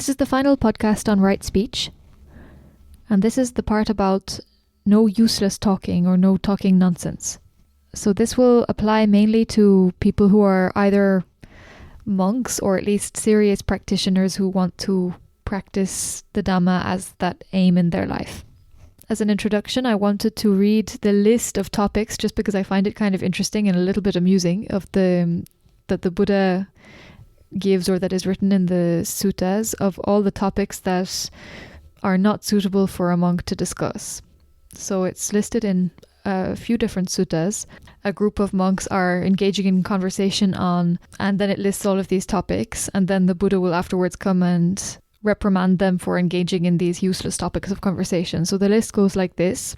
This is the final podcast on right speech, and this is the part about no useless talking or no talking nonsense. So this will apply mainly to people who are either monks or at least serious practitioners who want to practice the Dhamma as that aim in their life. As an introduction, I wanted to read the list of topics just because I find it kind of interesting and a little bit amusing that the Buddha gives, or that is written in the suttas, of all the topics that are not suitable for a monk to discuss. So it's listed in a few different suttas. A group of monks are engaging in conversation on, and then it lists all of these topics, and then the Buddha will afterwards come and reprimand them for engaging in these useless topics of conversation. So the list goes like this: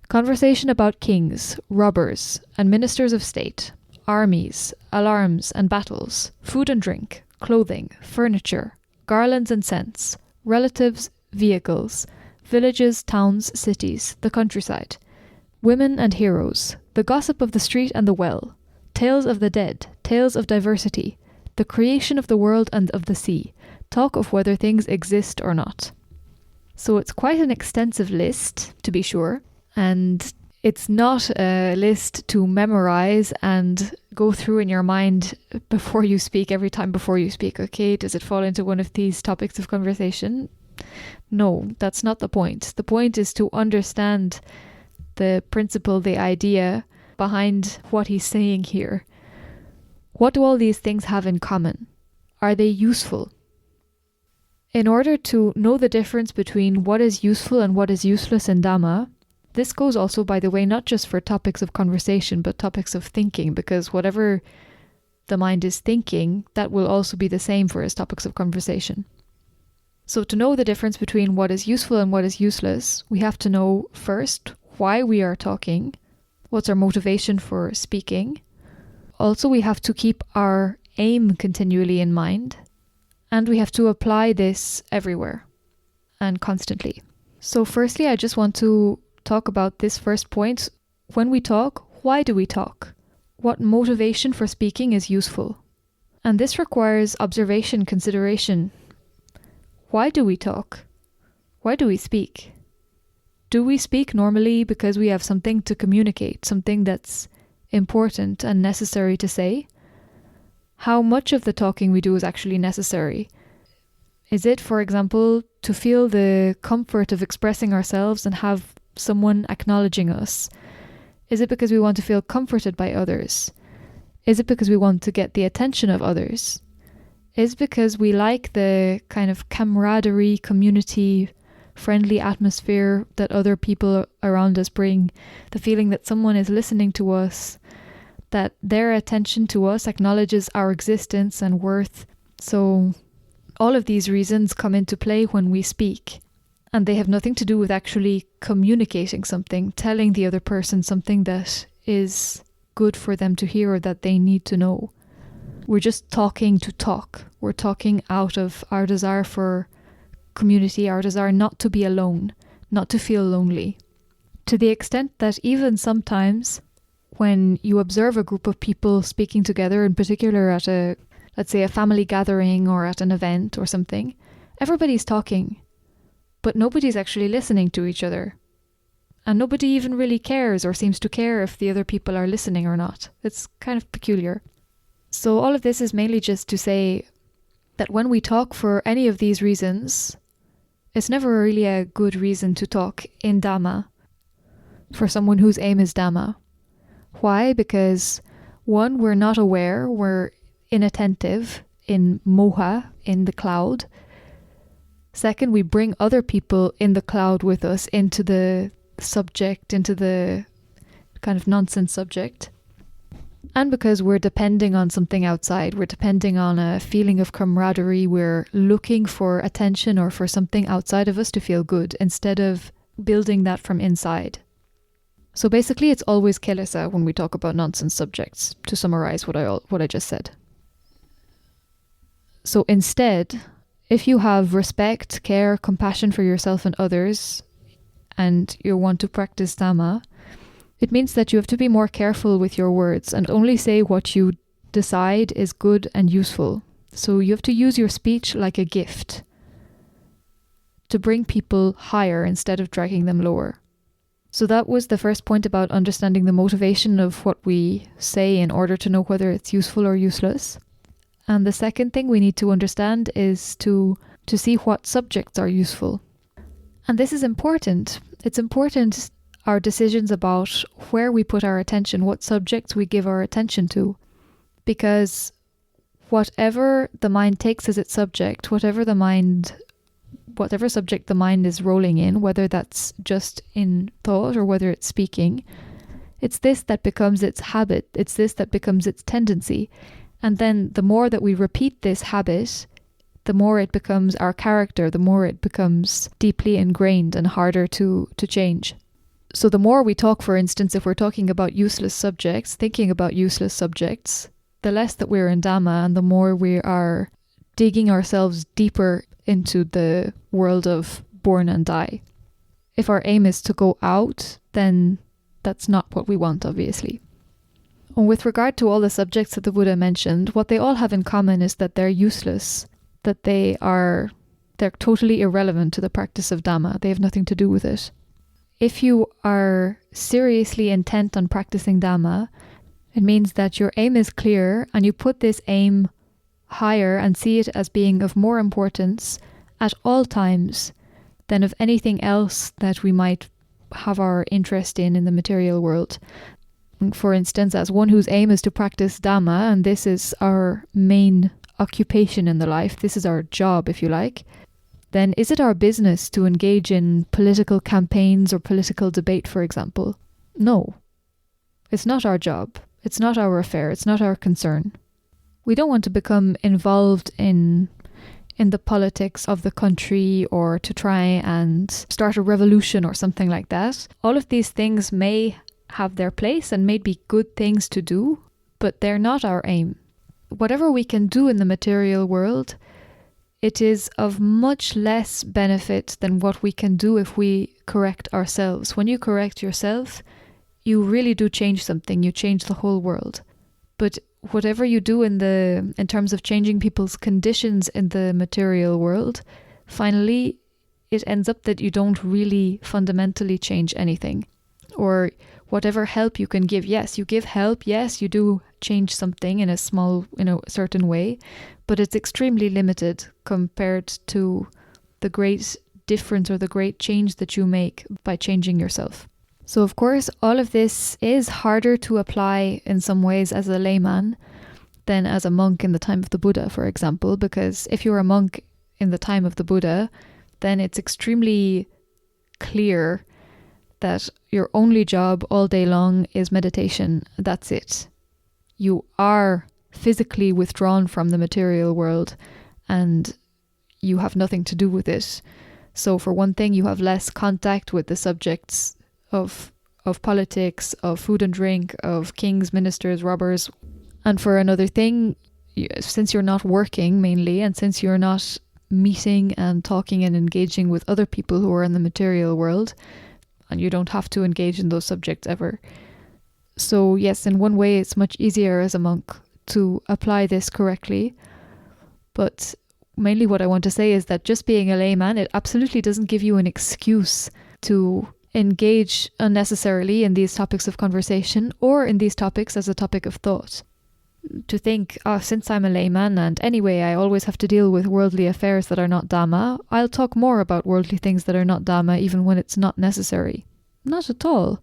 conversation about kings, robbers, and ministers of state, armies, alarms and battles, food and drink, clothing, furniture, garlands and scents, relatives, vehicles, villages, towns, cities, the countryside, women and heroes, the gossip of the street and the well, tales of the dead, tales of diversity, the creation of the world and of the sea, talk of whether things exist or not. So it's quite an extensive list, to be sure, and it's not a list to memorize and go through in your mind before you speak, every time before you speak. Okay, does it fall into one of these topics of conversation? No, that's not the point. The point is to understand the principle, the idea behind what he's saying here. What do all these things have in common? Are they useful? In order to know the difference between what is useful and what is useless in Dhamma, this goes also, by the way, not just for topics of conversation, but topics of thinking, because whatever the mind is thinking, that will also be the same for its topics of conversation. So to know the difference between what is useful and what is useless, we have to know first why we are talking, what's our motivation for speaking. Also, we have to keep our aim continually in mind, and we have to apply this everywhere and constantly. So firstly, I just want to talk about this first point. When we talk, why do we talk? What motivation for speaking is useful? And this requires observation, consideration. Why do we talk? Why do we speak? Do we speak normally because we have something to communicate, something that's important and necessary to say? How much of the talking we do is actually necessary? Is it, for example, to feel the comfort of expressing ourselves and have someone acknowledging us? Is it because we want to feel comforted by others? Is it because we want to get the attention of others? Is it because we like the kind of camaraderie, community, friendly atmosphere that other people around us bring, the feeling that someone is listening to us, that their attention to us acknowledges our existence and worth? So all of these reasons come into play when we speak. And they have nothing to do with actually communicating something, telling the other person something that is good for them to hear or that they need to know. We're just talking to talk. We're talking out of our desire for community, our desire not to be alone, not to feel lonely. To the extent that even sometimes when you observe a group of people speaking together, in particular at let's say a family gathering or at an event or something, everybody's talking, but nobody's actually listening to each other. And nobody even really cares or seems to care if the other people are listening or not. It's kind of peculiar. So all of this is mainly just to say that when we talk for any of these reasons, it's never really a good reason to talk in Dhamma for someone whose aim is Dhamma. Why? Because one, we're not aware, we're inattentive, in moha, in the cloud. Second, we bring other people in the cloud with us into the subject, into the kind of nonsense subject. And because we're depending on something outside, we're depending on a feeling of camaraderie, we're looking for attention or for something outside of us to feel good instead of building that from inside. So basically it's always kilesa when we talk about nonsense subjects, to summarize what I just said. So instead, if you have respect, care, compassion for yourself and others, and you want to practice Dhamma, it means that you have to be more careful with your words and only say what you decide is good and useful. So you have to use your speech like a gift to bring people higher instead of dragging them lower. So that was the first point about understanding the motivation of what we say in order to know whether it's useful or useless. And the second thing we need to understand is to see what subjects are useful. And this is important. It's important, our decisions about where we put our attention, what subjects we give our attention to. Because whatever the mind takes as its subject, whatever subject the mind is rolling in, whether that's just in thought or whether it's speaking, it's this that becomes its habit. It's this that becomes its tendency. And then the more that we repeat this habit, the more it becomes our character, the more it becomes deeply ingrained and harder to change. So the more we talk, for instance, if we're talking about useless subjects, thinking about useless subjects, the less that we're in Dhamma and the more we are digging ourselves deeper into the world of born and die. If our aim is to go out, then that's not what we want, obviously. And with regard to all the subjects that the Buddha mentioned, what they all have in common is that they're useless, that they're totally irrelevant to the practice of Dhamma. They have nothing to do with it. If you are seriously intent on practicing Dhamma, it means that your aim is clear and you put this aim higher and see it as being of more importance at all times than of anything else that we might have our interest in the material world. For instance, as one whose aim is to practice Dhamma, and this is our main occupation in the life, this is our job, if you like, then is it our business to engage in political campaigns or political debate, for example? No. It's not our job. It's not our affair. It's not our concern. We don't want to become involved in the politics of the country or to try and start a revolution or something like that. All of these things may have their place and may be good things to do, but they're not our aim. Whatever we can do in the material world, it is of much less benefit than what we can do if we correct ourselves. When you correct yourself, you really do change something. You change the whole world. But whatever you do in terms of changing people's conditions in the material world, finally, it ends up that you don't really fundamentally change anything. Or whatever help you can give. Yes, you give help. Yes, you do change something in a certain way, but it's extremely limited compared to the great difference or the great change that you make by changing yourself. So of course, all of this is harder to apply in some ways as a layman than as a monk in the time of the Buddha, for example, because if you're a monk in the time of the Buddha, then it's extremely clear that your only job all day long is meditation. That's it. You are physically withdrawn from the material world and you have nothing to do with it. So for one thing, you have less contact with the subjects of politics, of food and drink, of kings, ministers, robbers. And for another thing, since you're not working mainly, and since you're not meeting and talking and engaging with other people who are in the material world, and you don't have to engage in those subjects ever. So yes, in one way it's much easier as a monk to apply this correctly. But mainly what I want to say is that just being a layman, it absolutely doesn't give you an excuse to engage unnecessarily in these topics of conversation or in these topics as a topic of thought. To think, since I'm a layman and anyway I always have to deal with worldly affairs that are not Dhamma, I'll talk more about worldly things that are not Dhamma even when it's not necessary. Not at all.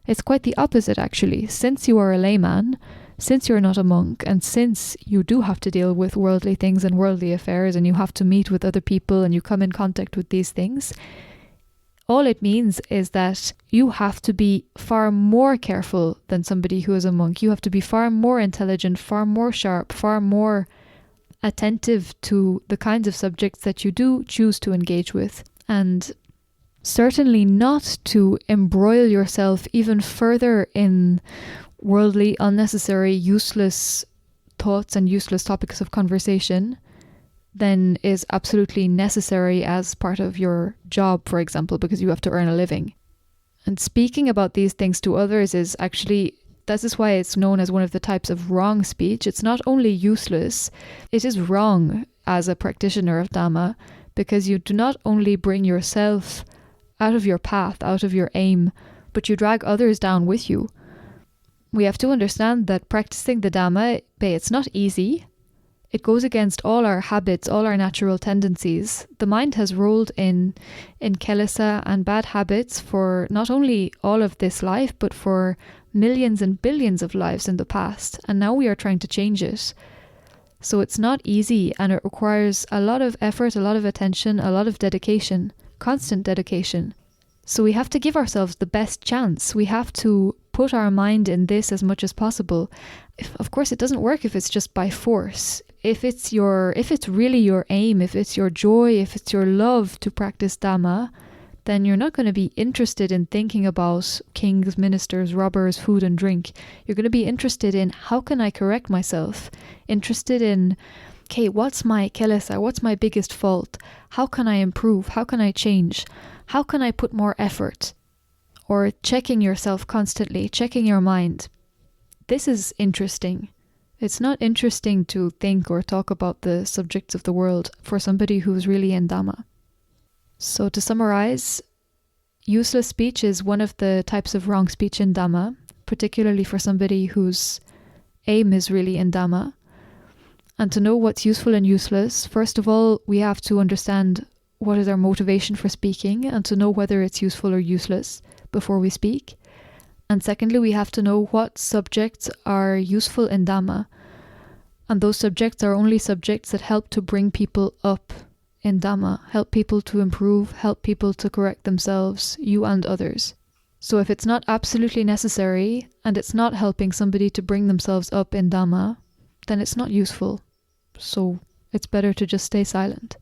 It's quite the opposite actually. Since you are a layman, since you're not a monk, and since you do have to deal with worldly things and worldly affairs and you have to meet with other people and you come in contact with these things, all it means is that you have to be far more careful than somebody who is a monk. You have to be far more intelligent, far more sharp, far more attentive to the kinds of subjects that you do choose to engage with. And certainly not to embroil yourself even further in worldly, unnecessary, useless thoughts and useless topics of conversation then is absolutely necessary as part of your job, for example, because you have to earn a living. And speaking about these things to others is actually this is why it's known as one of the types of wrong speech. It's not only useless, it is wrong as a practitioner of Dhamma, because you do not only bring yourself out of your path, out of your aim, but you drag others down with you. We have to understand that practicing the Dhamma, it's not easy. It goes against all our habits, all our natural tendencies. The mind has rolled in kilesa and bad habits for not only all of this life, but for millions and billions of lives in the past. And now we are trying to change it. So it's not easy, and it requires a lot of effort, a lot of attention, a lot of dedication, constant dedication. So we have to give ourselves the best chance. We have to put our mind in this as much as possible. Of course, it doesn't work if it's just by force. If it's really your aim, if it's your joy, if it's your love to practice Dhamma, then you're not going to be interested in thinking about kings, ministers, robbers, food and drink. You're going to be interested in, how can I correct myself? Interested in, okay, what's my kilesa? What's my biggest fault? How can I improve? How can I change? How can I put more effort? Or checking yourself constantly, checking your mind. This is interesting. It's not interesting to think or talk about the subjects of the world for somebody who's really in Dhamma. So to summarize, useless speech is one of the types of wrong speech in Dhamma, particularly for somebody whose aim is really in Dhamma. And to know what's useful and useless, first of all, we have to understand what is our motivation for speaking and to know whether it's useful or useless before we speak. And secondly, we have to know what subjects are useful in Dhamma. And those subjects are only subjects that help to bring people up in Dhamma, help people to improve, help people to correct themselves, you and others. So if it's not absolutely necessary and it's not helping somebody to bring themselves up in Dhamma, then it's not useful. So it's better to just stay silent.